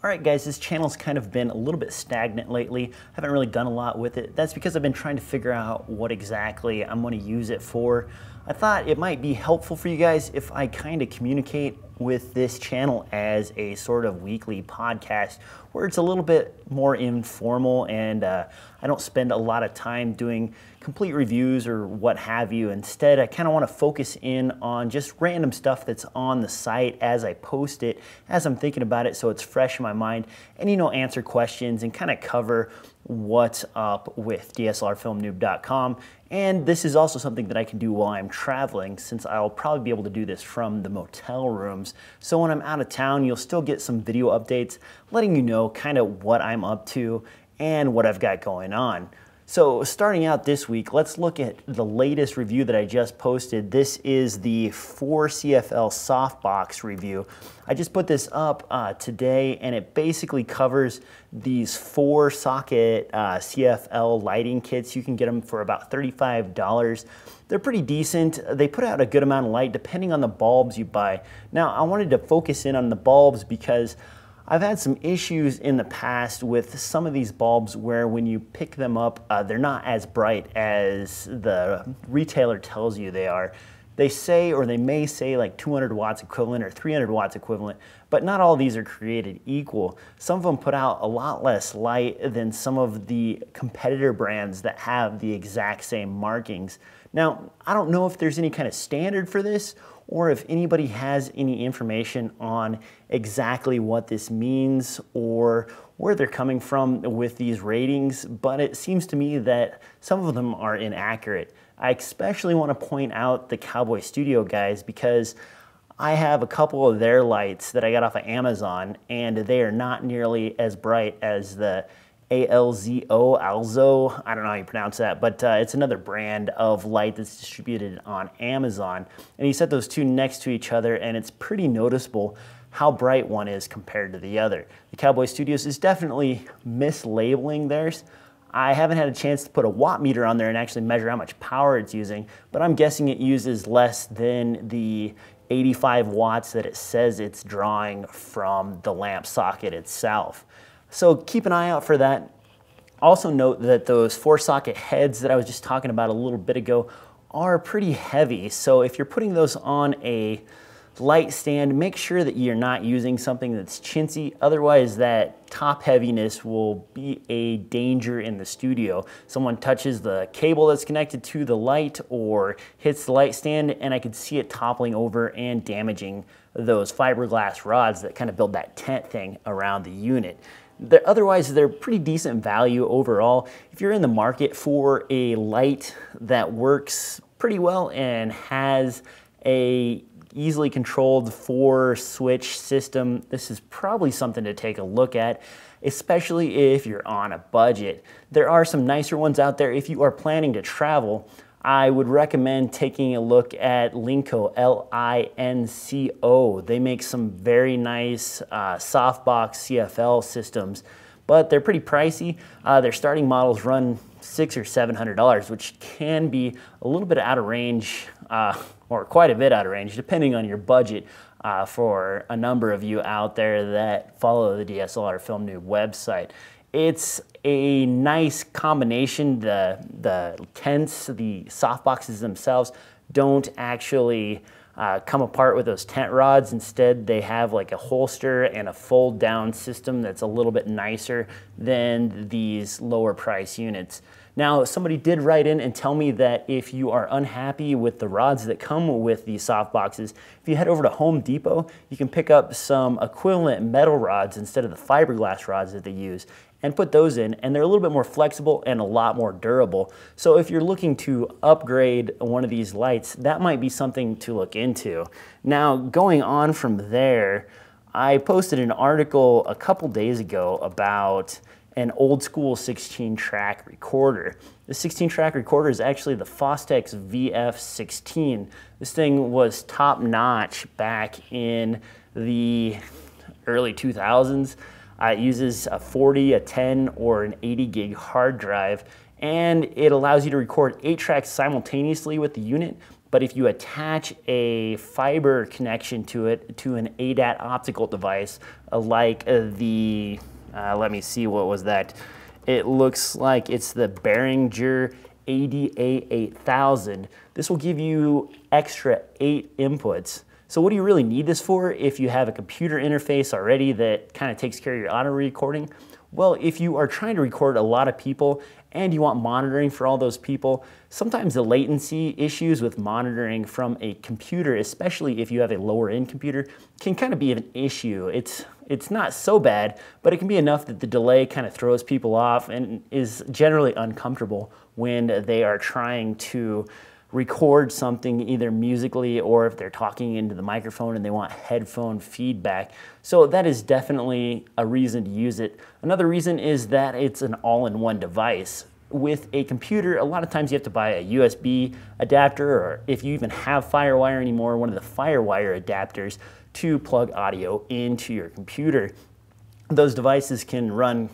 Alright guys, this channel's kind of been a little bit stagnant lately. Haven't really done a lot with it. That's because I've been trying to figure out what exactly I'm going to use it for. I thought it might be helpful for you guys if I kind of communicate with this channel as a sort of weekly podcast where it's a little bit more informal and I don't spend a lot of time doing complete reviews or what have you. Instead, I kind of want to focus in on just random stuff that's on the site as I post it, as I'm thinking about it, so it's fresh in my mind, and answer questions and kind of cover what's up with DSLRfilmnoob.com. And this is also something that I can do while I'm traveling, since I'll probably be able to do this from the motel rooms. So when I'm out of town, you'll still get some video updates letting you know kind of what I'm up to and what I've got going on. So starting out this week, let's look at the latest review that I just posted. This is the 4 CFL softbox review. I just put this up today, and it basically covers these 4 Socket CFL lighting kits. You can get them for about $35. They're pretty decent. They put out a good amount of light depending on the bulbs you buy. Now, I wanted to focus in on the bulbs because I've had some issues in the past with some of these bulbs where when you pick them up, they're not as bright as the retailer tells you they are. They say, or they may say, like 200 watts equivalent or 300 watts equivalent, but not all these are created equal. Some of them put out a lot less light than some of the competitor brands that have the exact same markings. Now, I don't know if there's any kind of standard for this, or if anybody has any information on exactly what this means or where they're coming from with these ratings, but it seems to me that some of them are inaccurate. I especially want to point out the Cowboy Studio guys because I have a couple of their lights that I got off of Amazon, and they are not nearly as bright as the Alzo, I don't know how you pronounce that, but it's another brand of light that's distributed on Amazon. And you set those two next to each other, and it's pretty noticeable how bright one is compared to the other. The Cowboy Studios is definitely mislabeling theirs. I haven't had a chance to put a watt meter on there and actually measure how much power it's using, but I'm guessing it uses less than the 85 watts that it says it's drawing from the lamp socket itself. So keep an eye out for that. Also note that those 4 socket heads that I was just talking about a little bit ago are pretty heavy. So if you're putting those on a light stand, make sure that you're not using something that's chintzy. Otherwise, that top heaviness will be a danger in the studio. Someone touches the cable that's connected to the light or hits the light stand, and I could see it toppling over and damaging those fiberglass rods that kind of build that tent thing around the unit. Otherwise, they're pretty decent value overall. If you're in the market for a light that works pretty well and has a easily controlled 4-switch system, this is probably something to take a look at, especially if you're on a budget. There are some nicer ones out there. If you are planning to travel, I would recommend taking a look at Linco, L-I-N-C-O. They make some very nice softbox CFL systems, but they're pretty pricey. Their starting models run $600 or $700, which can be a little bit out of range, or quite a bit out of range, depending on your budget, for a number of you out there that follow the DSLR Film Noob website. It's a nice combination. The tents, the softboxes themselves don't actually come apart with those tent rods. Instead, they have like a holster and a fold down system that's a little bit nicer than these lower price units. Now, somebody did write in and tell me that if you are unhappy with the rods that come with these softboxes, if you head over to Home Depot, you can pick up some equivalent metal rods instead of the fiberglass rods that they use and put those in, and they're a little bit more flexible and a lot more durable. So if you're looking to upgrade one of these lights, that might be something to look into. Now, going on from there, I posted an article a couple days ago about an old school 16-track recorder. The 16-track recorder is actually the Fostex VF16. This thing was top-notch back in the early 2000s. It uses a 40, a 10, or an 80 gig hard drive, and it allows you to record 8 tracks simultaneously with the unit, But if you attach a fiber connection to it, to an ADAT optical device, like let me see, what was that? It looks like it's the Behringer ADA8000. This will give you extra 8 inputs. So what do you really need this for if you have a computer interface already that kind of takes care of your auto recording? Well, if you are trying to record a lot of people and you want monitoring for all those people, sometimes the latency issues with monitoring from a computer, especially if you have a lower end computer, can kind of be an issue. It's not so bad, but it can be enough that the delay kind of throws people off and is generally uncomfortable when they are trying to record something either musically or if they're talking into the microphone and they want headphone feedback. So that is definitely a reason to use it. Another reason is that it's an all-in-one device. With a computer, a lot of times you have to buy a USB adapter, or if you even have FireWire anymore, one of the FireWire adapters to plug audio into your computer. Those devices can run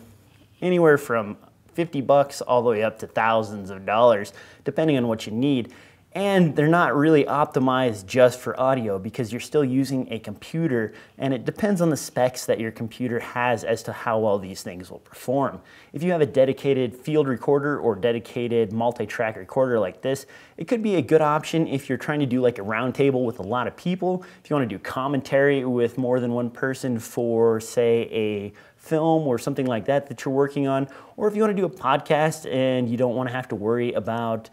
anywhere from $50 all the way up to thousands of dollars, depending on what you need. And they're not really optimized just for audio because you're still using a computer, and it depends on the specs that your computer has as to how well these things will perform. If you have a dedicated field recorder or dedicated multi-track recorder like this, it could be a good option if you're trying to do like a round table with a lot of people, if you want to do commentary with more than one person for, say, a film or something like that that you're working on, or if you want to do a podcast and you don't want to have to worry about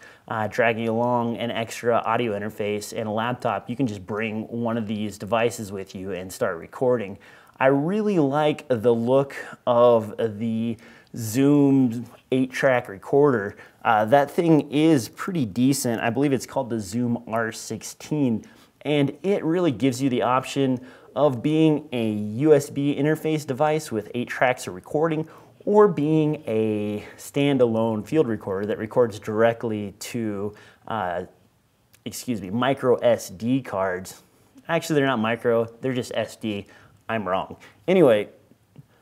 dragging along an extra audio interface and a laptop, you can just bring one of these devices with you and start recording. I really like the look of the Zoom 8-track recorder. That thing is pretty decent. I believe it's called the Zoom R16, and it really gives you the option of being a USB interface device with 8 tracks of recording, or being a standalone field recorder that records directly to, micro SD cards. Actually, they're not micro, they're just SD. I'm wrong. Anyway,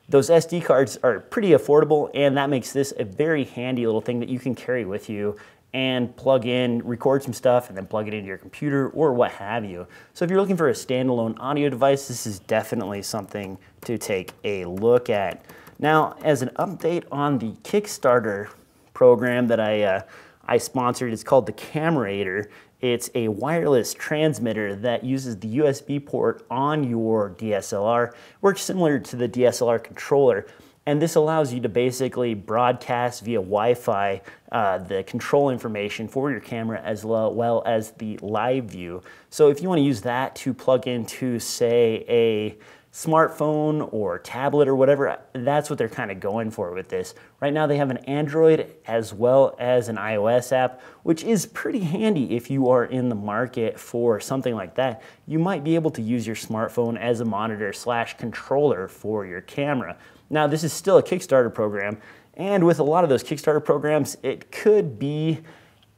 those SD cards are pretty affordable, and that makes this a very handy little thing that you can carry with you and plug in, record some stuff, and then plug it into your computer or what have you. So if you're looking for a standalone audio device, this is definitely something to take a look at. Now, as an update on the Kickstarter program that I sponsored, it's called the CameraMator. It's a wireless transmitter that uses the USB port on your DSLR. Works similar to the DSLR controller. And this allows you to basically broadcast via Wi-Fi the control information for your camera as well as the live view. So if you want to use that to plug into, say, a smartphone or tablet or whatever, that's what they're kind of going for with this. Right now they have an Android as well as an iOS app, which is pretty handy if you are in the market for something like that. You might be able to use your smartphone as a monitor / controller for your camera. Now, this is still a Kickstarter program, and with a lot of those Kickstarter programs, it could be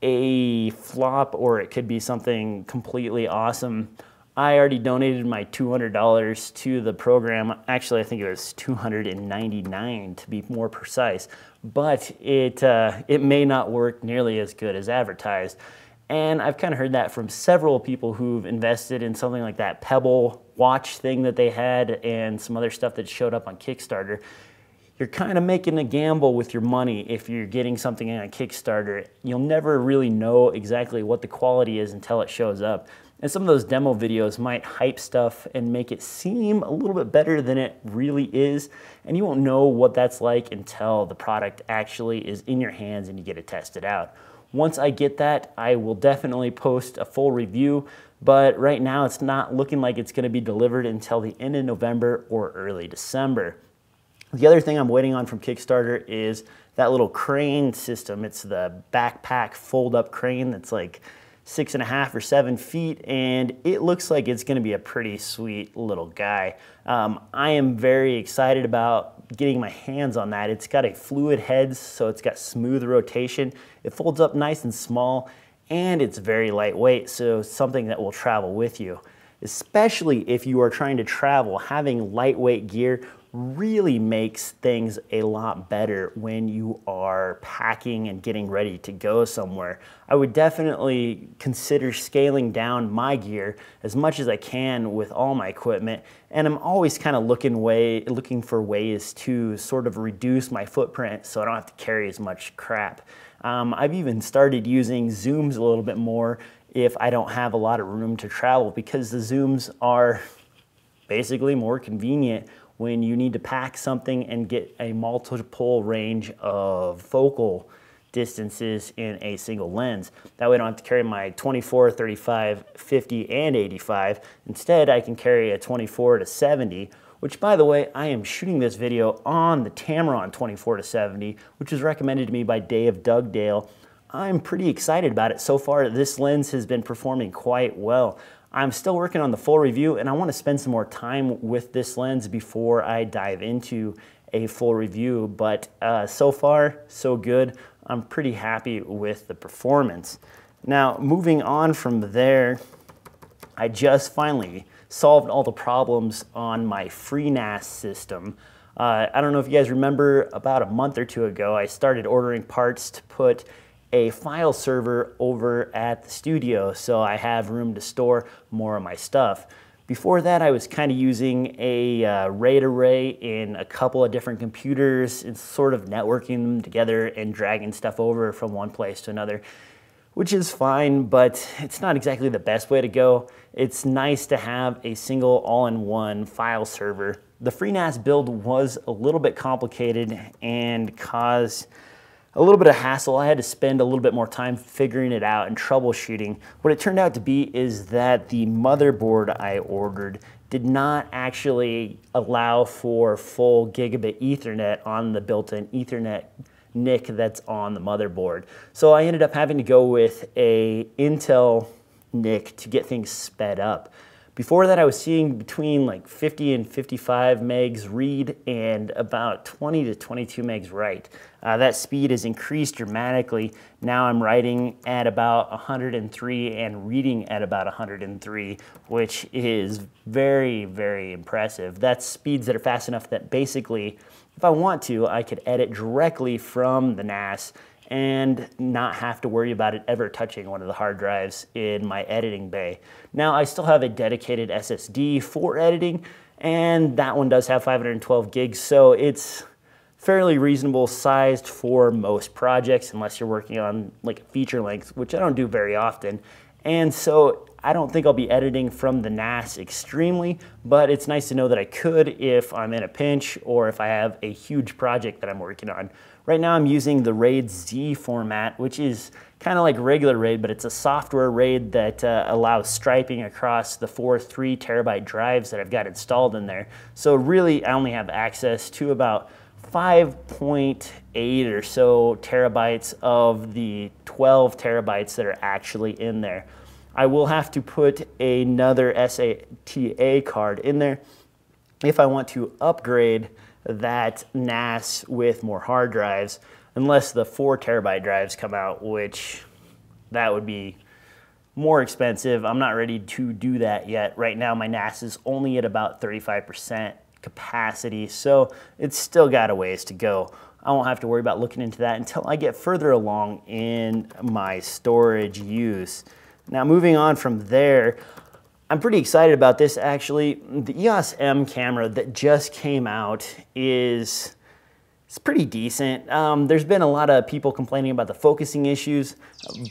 a flop or it could be something completely awesome. I already donated my $200 to the program. Actually, I think it was $299 to be more precise, but it may not work nearly as good as advertised. And I've kind of heard that from several people who've invested in something like that Pebble watch thing that they had and some other stuff that showed up on Kickstarter. You're kind of making a gamble with your money if you're getting something on Kickstarter. You'll never really know exactly what the quality is until it shows up. And some of those demo videos might hype stuff and make it seem a little bit better than it really is. And you won't know what that's like until the product actually is in your hands and you get it tested out. Once I get that, I will definitely post a full review, but right now it's not looking like it's going to be delivered until the end of November or early December. The other thing I'm waiting on from Kickstarter is that little crane system. It's the backpack fold-up crane that's like 6.5 or 7 feet, and it looks like it's going to be a pretty sweet little guy. I am very excited about getting my hands on that. It's got a fluid head, so it's got smooth rotation. It folds up nice and small, and it's very lightweight, so something that will travel with you. Especially if you are trying to travel, having lightweight gear really makes things a lot better when you are packing and getting ready to go somewhere. I would definitely consider scaling down my gear as much as I can with all my equipment, and I'm always kind of looking for ways to sort of reduce my footprint so I don't have to carry as much crap. I've even started using zooms a little bit more if I don't have a lot of room to travel, because the zooms are basically more convenient when you need to pack something and get a multiple range of focal distances in a single lens. That way I don't have to carry my 24, 35, 50, and 85. Instead, I can carry a 24 to 70, which, by the way, I am shooting this video on the Tamron 24 to 70, which was recommended to me by Dave Dugdale. I'm pretty excited about it. So far, this lens has been performing quite well. I'm still working on the full review, and I want to spend some more time with this lens before I dive into a full review, but so far, so good. I'm pretty happy with the performance. Now, moving on from there, I just finally solved all the problems on my Freenas system. I don't know if you guys remember, about a month or two ago, I started ordering parts to put a file server over at the studio so I have room to store more of my stuff. Before that, I was kind of using a RAID array in a couple of different computers and sort of networking them together and dragging stuff over from one place to another, which is fine, but it's not exactly the best way to go. It's nice to have a single all-in-one file server. The Freenas build was a little bit complicated and caused a little bit of hassle. I had to spend a little bit more time figuring it out and troubleshooting. What it turned out to be is that the motherboard I ordered did not actually allow for full gigabit Ethernet on the built-in Ethernet NIC that's on the motherboard. So I ended up having to go with a Intel NIC to get things sped up. Before that, I was seeing between like 50 and 55 megs read and about 20 to 22 megs write. That speed has increased dramatically. Now I'm writing at about 103 and reading at about 103, which is very, very impressive. That's speeds that are fast enough that basically, if I want to, I could edit directly from the NAS and not have to worry about it ever touching one of the hard drives in my editing bay. Now, I still have a dedicated SSD for editing, and that one does have 512 gigs, so it's fairly reasonable sized for most projects, unless you're working on like feature length, which I don't do very often. And so I don't think I'll be editing from the NAS extremely, but it's nice to know that I could if I'm in a pinch or if I have a huge project that I'm working on. Right now I'm using the RAID Z format, which is kind of like regular RAID, but it's a software RAID that allows striping across the 4 3 terabyte drives that I've got installed in there. So really I only have access to about 5.8 or so terabytes of the 12 terabytes that are actually in there. I will have to put another SATA card in there if I want to upgrade that NAS with more hard drives, unless the 4 terabyte drives come out, which that would be more expensive. I'm not ready to do that yet. Right now my NAS is only at about 35% capacity, so it's still got a ways to go. I won't have to worry about looking into that until I get further along in my storage use. Now, moving on from there, I'm pretty excited about this actually. The Eos-m camera that just came out is pretty decent. There's been a lot of people complaining about the focusing issues,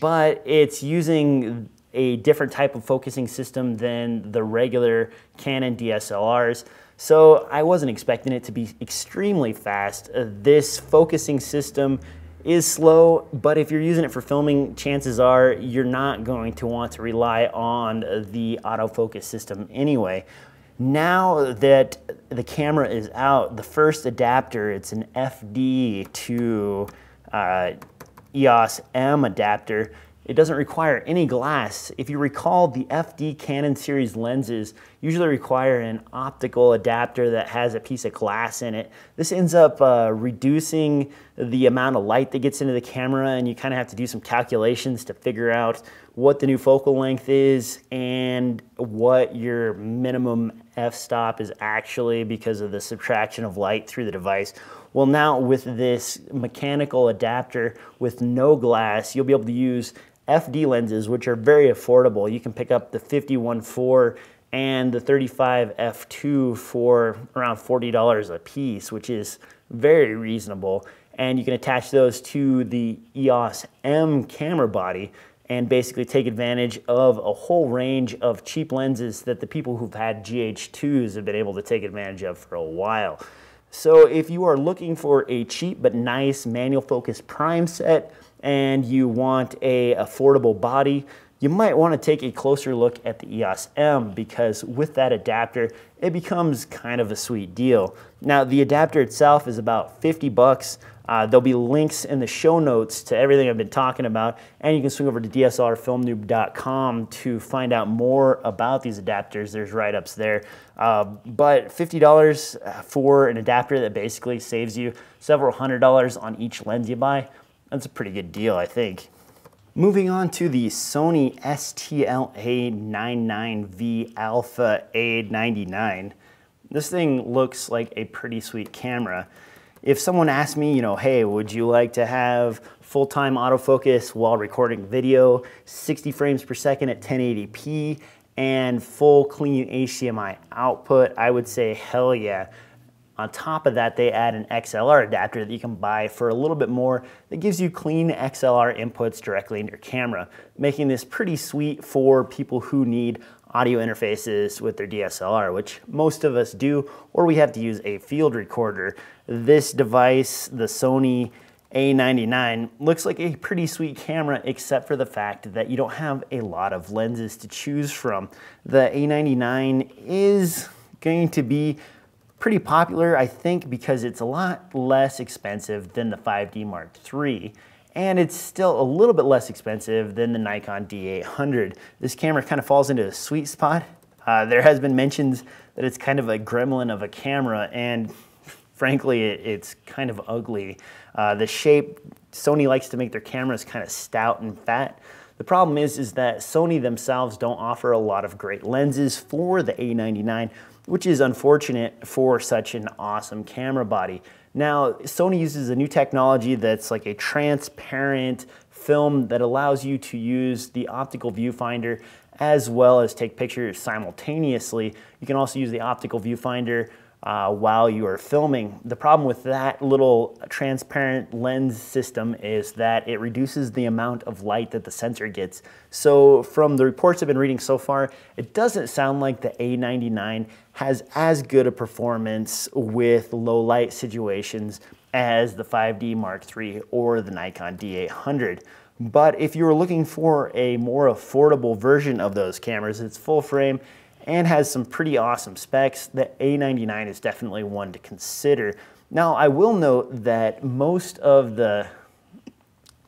but it's using a different type of focusing system than the regular Canon DSLRs. So I wasn't expecting it to be extremely fast. This focusing system is slow, but if you're using it for filming, chances are you're not going to want to rely on the autofocus system anyway. Now that the camera is out, the first adapter, it's an FD to Eos-m adapter. It doesn't require any glass. If you recall, the FD Canon series lenses usually require an optical adapter that has a piece of glass in it. This ends up reducing the amount of light that gets into the camera, and you kind of have to do some calculations to figure out what the new focal length is and what your minimum f-stop is actually because of the subtraction of light through the device. Well, now with this mechanical adapter with no glass, you'll be able to use FD lenses, which are very affordable. You can pick up the 51.4 and the 35 f2 for around $40 a piece, which is very reasonable. And you can attach those to the Eos-m camera body and basically take advantage of a whole range of cheap lenses that the people who've had GH2s have been able to take advantage of for a while. So if you are looking for a cheap but nice manual focus prime set and you want a affordable body, you might want to take a closer look at the Eos-m, because with that adapter, it becomes kind of a sweet deal. Now, the adapter itself is about 50 bucks. There'll be links in the show notes to everything I've been talking about, and you can swing over to DSLRfilmnoob.com to find out more about these adapters. There's write-ups there. But $50 for an adapter that basically saves you several $100s on each lens you buy, that's a pretty good deal, I think. Moving on to the Sony STL-A99V Alpha A99. This thing looks like a pretty sweet camera. If someone asked me, hey, would you like to have full-time autofocus while recording video, 60 frames per second at 1080p, and full clean HDMI output, I would say hell yeah. On top of that, they add an XLR adapter that you can buy for a little bit more that gives you clean XLR inputs directly in your camera, making this pretty sweet for people who need audio interfaces with their DSLR, which most of us do, or we have to use a field recorder. This device, the Sony A99, looks like a pretty sweet camera, except for the fact that you don't have a lot of lenses to choose from. The A99 is going to be pretty popular, I think, because it's a lot less expensive than the 5D Mark III, and it's still a little bit less expensive than the Nikon D800. This camera kind of falls into a sweet spot. There has been mentions that it's kind of a gremlin of a camera, and frankly, it's kind of ugly. The shape, Sony likes to make their cameras kind of stout and fat. The problem is that Sony themselves don't offer a lot of great lenses for the A99, which is unfortunate for such an awesome camera body. Now, Sony uses a new technology that's like a transparent film that allows you to use the optical viewfinder as well as take pictures simultaneously. You can also use the optical viewfinder while you are filming. The problem with that little transparent lens system is that it reduces the amount of light that the sensor gets. So from the reports I've been reading so far, it doesn't sound like the A99 has as good a performance with low light situations as the 5D Mark III or the Nikon D800. But if you were looking for a more affordable version of those cameras, it's full frame and has some pretty awesome specs, the A99 is definitely one to consider. Now, I will note that most of the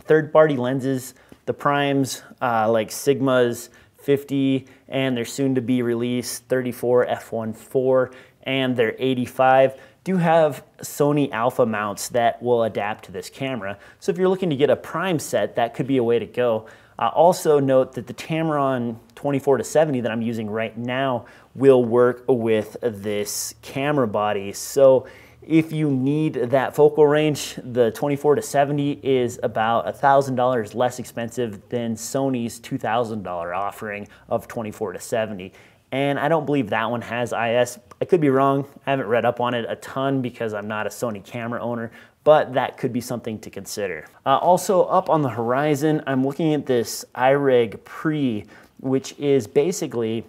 third-party lenses, the primes like Sigma's 50 and their soon-to-be released 34 f1.4 and their 85 do have Sony alpha mounts that will adapt to this camera. So if you're looking to get a prime set, that could be a way to go. Also note that the Tamron 24-70 that I'm using right now will work with this camera body. So if you need that focal range, the 24-70 is about $1,000 less expensive than Sony's $2,000 offering of 24-70. And I don't believe that one has IS. I could be wrong. I haven't read up on it a ton because I'm not a Sony camera owner, but that could be something to consider. Also up on the horizon, I'm looking at this iRig Pre, which is basically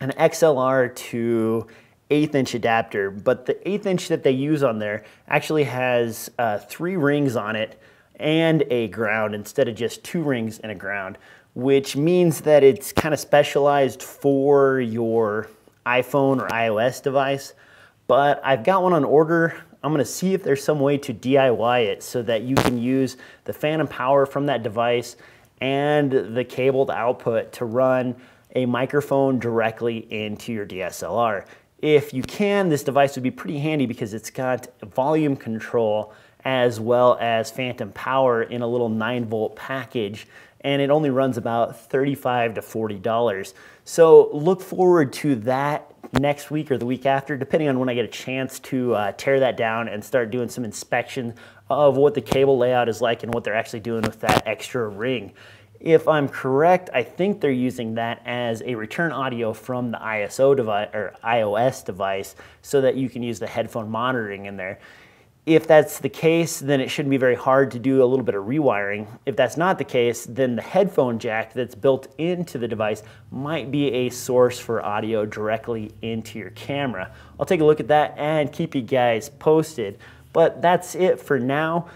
an XLR to 1/8 inch adapter, but the 1/8 inch that they use on there actually has 3 rings on it and a ground instead of just 2 rings and a ground, which means that it's kind of specialized for your iPhone or iOS device. But I've got one on order. I'm gonna see if there's some way to DIY it so that you can use the phantom power from that device and the cabled output to run a microphone directly into your DSLR. If you can, this device would be pretty handy because it's got volume control as well as phantom power in a little 9-volt package. and it only runs about $35 to $40. So look forward to that next week or the week after, depending on when I get a chance to tear that down and start doing some inspection of what the cable layout is like and what they're actually doing with that extra ring. If I'm correct, I think they're using that as a return audio from the ISO device or iOS device so that you can use the headphone monitoring in there. If that's the case, then it shouldn't be very hard to do a little bit of rewiring. If that's not the case, then the headphone jack that's built into the device might be a source for audio directly into your camera. I'll take a look at that and keep you guys posted. But that's it for now.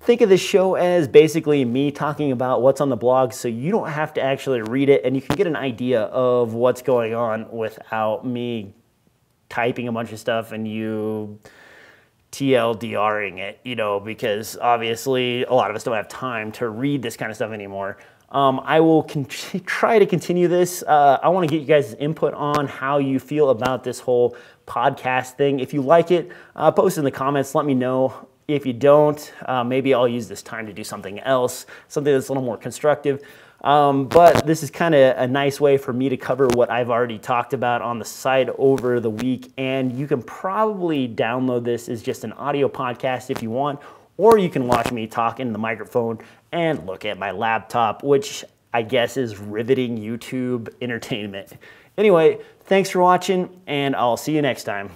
Think of this show as basically me talking about what's on the blog so you don't have to actually read it and you can get an idea of what's going on without me typing a bunch of stuff and you TLDRing it, you know, because obviously a lot of us don't have time to read this kind of stuff anymore. I will try to continue this. I want to get you guys' input on how you feel about this whole podcast thing. If you like it, post in the comments, let me know. If you don't, maybe I'll use this time to do something else, something that's a little more constructive. But this is kind of a nice way for me to cover what I've already talked about on the site over the week. And you can probably download this as just an audio podcast if you want, or you can watch me talk into the microphone and look at my laptop, which I guess is riveting YouTube entertainment. Anyway, thanks for watching, and I'll see you next time.